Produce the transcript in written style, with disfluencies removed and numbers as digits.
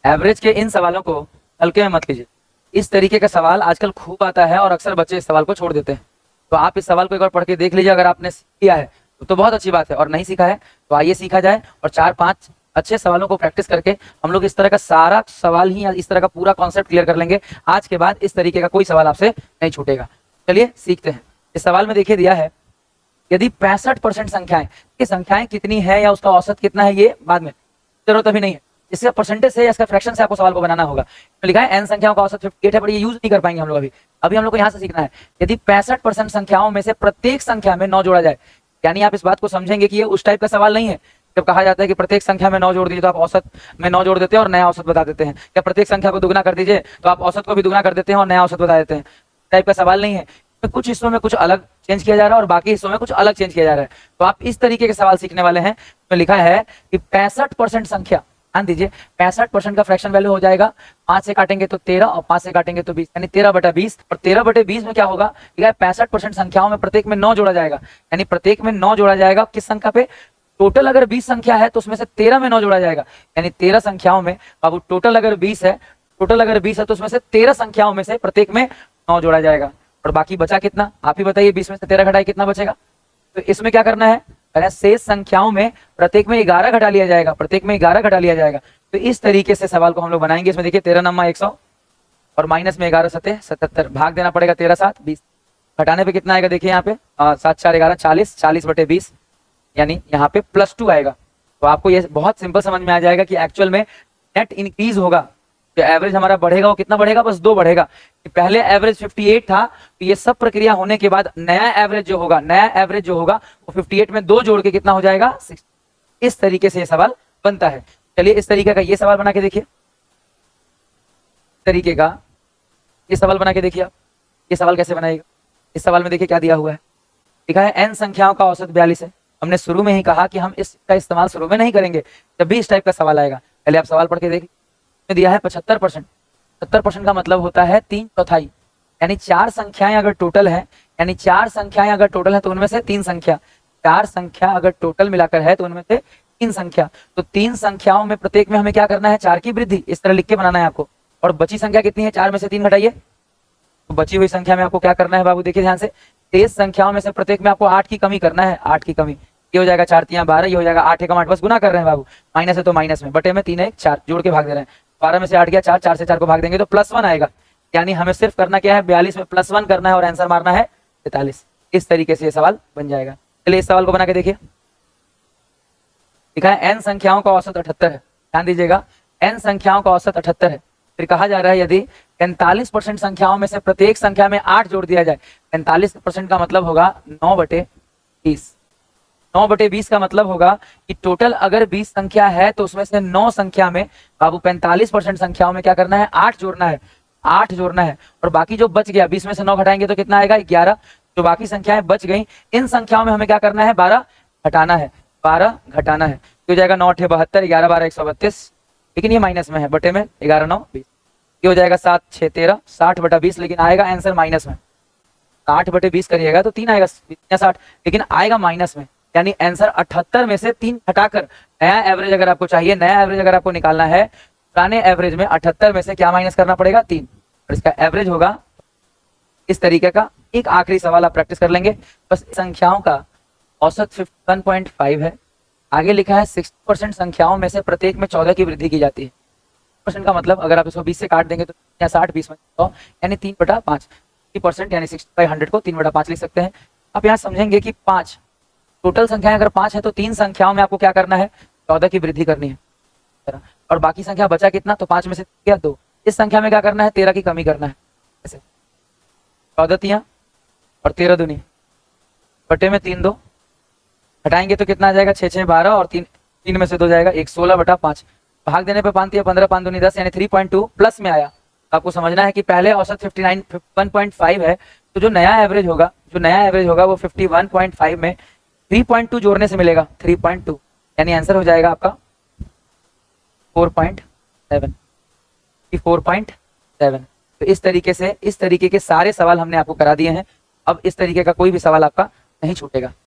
Average के इन सवालों को हल्के में मत लीजिए। इस तरीके का सवाल आजकल खूब आता है और अक्सर बच्चे इस सवाल को छोड़ देते हैं। तो आप इस सवाल को एक बार पढ़ के देख लीजिए। अगर आपने सीख लिया है तो बहुत अच्छी बात है, और नहीं सीखा है तो आइए सीखा जाए, और 4-5 अच्छे सवालों को प्रैक्टिस करके हम लोग इस तरह का सारा सवाल ही, इस तरह का पूरा कॉन्सेप्ट क्लियर कर लेंगे। आज के बाद इस तरीके का कोई सवाल आपसे नहीं छूटेगा। चलिए सीखते हैं। इस सवाल में देखिए दिया है, यदि 65% संख्याएं, ये संख्याएं कितनी है या उसका औसत कितना है ये बाद में, जरूरत अभी नहीं है। इसका परसेंटेज से या इसका फ्रैक्शन से आपको सवाल को बनाना होगा। तो लिखा है n संख्याओं का औसत 58 है, पर ये यूज नहीं कर पाएंगे हम लोग अभी। अभी हम लोग को यहाँ से सीखना है, यदि 65% संख्याओं में से प्रत्येक संख्या में 9 जोड़ा जाए। यानी आप इस बात को समझेंगे कि ये उस टाइप का सवाल नहीं है जब कहा जाता है कि प्रत्येक संख्या में 9 जोड़ दीजिए तो आप औसत में 9 जोड़ देते हैं और नया औसत बता देते हैं, या प्रत्येक संख्या को दुगना कर दीजिए तो आप औसत को भी दुगना कर देते हैं और नया औसत बता देते हैं। टाइप का सवाल नहीं है। कुछ हिस्सों में कुछ अलग चेंज किया जा रहा है और बाकी हिस्सों में कुछ अलग चेंज किया जा रहा है। तो आप इस तरीके के सवाल सीखने वाले हैं। तो लिखा है कि 65% संख्या, ध्यान दीजिए, 65% का फ्रैक्शन वैल्यू हो जाएगा 5 से काटेंगे तो 13 और 5 से काटेंगे तो 20, यानी 13/20। और 13/20 में क्या होगा, 65% संख्याओं में प्रत्येक में 9 जोड़ा जाएगा, यानी प्रत्येक में 9 जोड़ा जाएगा। किस संख्या पे? टोटल अगर 20 संख्या है तो उसमें से 13 में 9 जोड़ा जाएगा, यानी 13 संख्याओं में। अब टोटल अगर 20 है, तो उसमें से 13 संख्याओं में से प्रत्येक में 9 जोड़ा जाएगा। और बाकी बचा कितना, आप ही बताइए। 20 में से 13 घटाए कितना बचेगा? तो इसमें क्या करना है, शेष संख्याओं में प्रत्येक में 11 घटा लिया जाएगा, प्रत्येक में 11 घटा लिया जाएगा। तो इस तरीके से सवाल को हम लोग बनाएंगे। इसमें देखिए 13 नम्मा 100 और माइनस में 11 सतह 77, भाग देना पड़ेगा 13 7 20। घटाने पे कितना आएगा देखिए यहाँ पे 7 4 11 40, 40/20, यानी यहाँ पे +2 आएगा। तो आपको ये बहुत सिंपल समझ में आ जाएगा कि एक्चुअल में नेट इंक्रीज होगा, जो एवरेज हमारा बढ़ेगा वो कितना बढ़ेगा, बस 2 बढ़ेगा। पहले एवरेज 58 था, तो ये सब प्रक्रिया होने के बाद नया एवरेज जो होगा वो 58 में 2 जोड़ के कितना हो जाएगा 60। इस तरीके से ये सवाल बनता है। चलिए इस तरीके का ये सवाल बना के देखिए, तरीके का ये सवाल बना के देखिए आप। ये सवाल कैसे बनाएगा? इस सवाल में देखिए क्या दिया हुआ है, लिखा है n संख्याओं का औसत 42 है। हमने शुरू में ही कहा कि हम इसका इस्तेमाल शुरू में नहीं करेंगे, जब भी इस टाइप का सवाल आएगा। पहले आप सवाल पढ़ के देखिए। दिया है 75%। 70% का मतलब होता है 3/4, यानी 4 संख्याएं अगर टोटल है, तो उनमें से 3 संख्या, 4 संख्या अगर टोटल मिलाकर है तो उनमें से 3 संख्या। तो 3 संख्याओं में प्रत्येक में हमें क्या करना है, 4 की वृद्धि, इस तरह लिख के बनाना है आपको। और बची संख्या कितनी है, 4 में से 3 घटाइए, तो बची हुई संख्या में आपको क्या करना है बाबू, देखिए ध्यान से। 23 संख्याओं में से प्रत्येक में आपको 8 की कमी करना है, 8 की कमी। ये हो जाएगा 4 3 12, ये हो जाएगा 8 1 8, बस गुना कर रहे हैं बाबू। माइनस है तो माइनस में, बटे में 3 1 4, जोड़ के भाग दे रहे हैं। 12 में से 8 गया 4, 4 से 4 को भाग देंगे तो +1 आएगा। यानी हमें सिर्फ करना क्या है, 42 में +1 करना है और आंसर मारना है 43। इस तरीके से ये सवाल बन जाएगा। चलिए इस सवाल को बना के देखिए। लिखा है n संख्याओं का औसत 78 है। ध्यान दीजिएगा, n संख्याओं का औसत 78 है। फिर कहा जा रहा है यदि 45% संख्याओं में से प्रत्येक संख्या में 8 जोड़ दिया जाए। 45% का मतलब होगा 9/20। 9/20 का मतलब होगा कि टोटल अगर 20 संख्या है तो उसमें से 9 संख्या में बाबू 45% संख्याओं में क्या करना है, 8 जोड़ना है, 8 जोड़ना है। और बाकी जो बच गया, 20 में से 9 घटाएंगे तो कितना आएगा 11। जो बाकी संख्याएं बच गई, इन संख्याओं में हमें क्या करना है, 12 घटाना है, 12 घटाना है। तो हो जाएगा 9 8 72, 11 12 132, लेकिन ये माइनस में है, बटे में 11 9 20। ये हो जाएगा 7 6 13, 60/20, लेकिन आएगा आंसर माइनस में। 60/20 करिएगा तो 3 आएगा, 60, लेकिन आएगा माइनस में। यानी आंसर 78 में से 3 हटाकर नया एवरेज अगर आपको चाहिए, नया एवरेज अगर आपको निकालना है, पुराने एवरेज में 78 में से क्या माइनस करना पड़ेगा, 3, और इसका एवरेज होगा इस तरीके का। एक आखिरी सवाल आप प्रैक्टिस कर लेंगे बस। संख्याओं का औसत 51.5 है। आगे लिखा है 60% संख्याओं में से प्रत्येक में 14 की वृद्धि की जाती है। % का मतलब अगर आप इसको 20 से काट देंगे तो 60 20 में 100, यानी 3/5। 60% यानी 60/100 को 3/5 लिख सकते हैं। आप यहाँ समझेंगे कि 5 टोटल संख्याएं अगर 5 है तो 3 संख्याओं में आपको क्या करना है, 14 की वृद्धि करनी है। और बाकी संख्या बचा कितना, तो 5 में से क्या 2। इस संख्या में क्या करना है, 13 की कमी करना है। ऐसे 14 तियां और 13 दूनी, बटे में 3 2, हटाएंगे तो कितना आ जाएगा, 6 6 12 और 3 में से 2 जाएगा 1, 16/5। भाग देने पे 5 तिया 15, 5 दूनी 10, यानी 3.2 प्लस में आया। आपको समझना है कि पहले औसत 51.5 है, तो जो नया एवरेज होगा वो 51.5 में 3.2 जोड़ने से मिलेगा, 3.2, यानी आंसर हो जाएगा आपका 4.7। 4.7। तो इस तरीके के सारे सवाल हमने आपको करा दिए हैं। अब इस तरीके का कोई भी सवाल आपका नहीं छूटेगा।